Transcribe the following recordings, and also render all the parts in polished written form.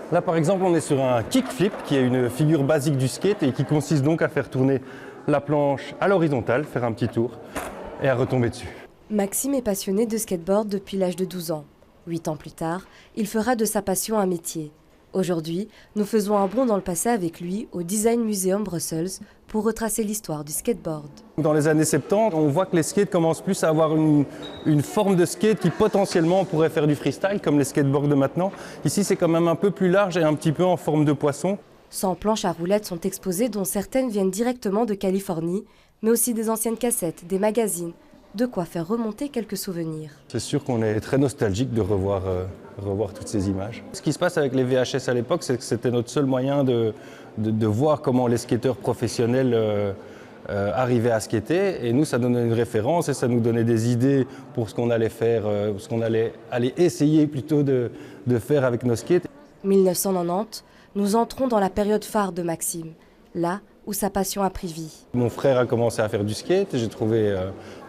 Là par exemple on est sur un kickflip qui est une figure basique du skate et qui consiste donc à faire tourner la planche à l'horizontale, faire un petit tour et à retomber dessus. Maxime est passionné de skateboard depuis l'âge de 12 ans. 8 ans plus tard, il fera de sa passion un métier. Aujourd'hui, nous faisons un bond dans le passé avec lui au Design Museum Brussels pour retracer l'histoire du skateboard. Dans les années 70, on voit que les skates commencent plus à avoir une forme de skate qui potentiellement pourrait faire du freestyle comme les skateboards de maintenant. Ici c'est quand même un peu plus large et un petit peu en forme de poisson. 100 planches à roulettes sont exposées dont certaines viennent directement de Californie, mais aussi des anciennes cassettes, des magazines. De quoi faire remonter quelques souvenirs. C'est sûr qu'on est très nostalgique de revoir toutes ces images. Ce qui se passe avec les VHS à l'époque, c'est que c'était notre seul moyen de voir comment les skateurs professionnels arrivaient à skater. Et nous, ça donnait une référence et ça nous donnait des idées pour ce qu'on allait faire, ce qu'on allait essayer plutôt de faire avec nos skates. 1990, nous entrons dans la période phare de Maxime, là où sa passion a pris vie. Mon frère a commencé à faire du skate, j'ai trouvé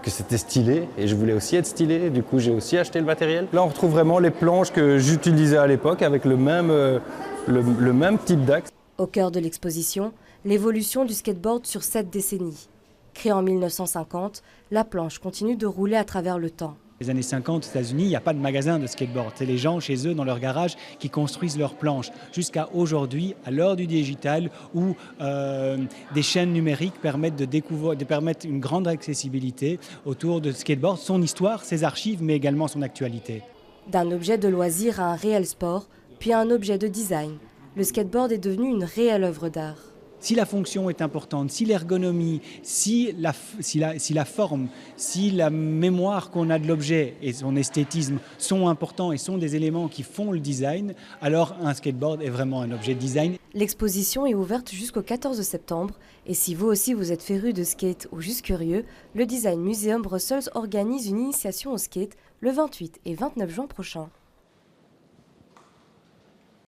que c'était stylé et je voulais aussi être stylé, du coup j'ai aussi acheté le matériel. Là on retrouve vraiment les planches que j'utilisais à l'époque avec le même type d'axe. Au cœur de l'exposition, l'évolution du skateboard sur 7 décennies. Créée en 1950, la planche continue de rouler à travers le temps. Les années 50 aux États-Unis, il n'y a pas de magasin de skateboard. C'est les gens chez eux, dans leur garage, qui construisent leurs planches. Jusqu'à aujourd'hui, à l'heure du digital, où des chaînes numériques permettent permettre une grande accessibilité autour de skateboard, son histoire, ses archives, mais également son actualité. D'un objet de loisir à un réel sport, puis à un objet de design, le skateboard est devenu une réelle œuvre d'art. Si la fonction est importante, si l'ergonomie, si la forme, si la mémoire qu'on a de l'objet et son esthétisme sont importants et sont des éléments qui font le design, alors un skateboard est vraiment un objet de design. L'exposition est ouverte jusqu'au 14 septembre et si vous aussi vous êtes féru de skate ou juste curieux, le Design Museum Brussels organise une initiation au skate le 28 et 29 juin prochain.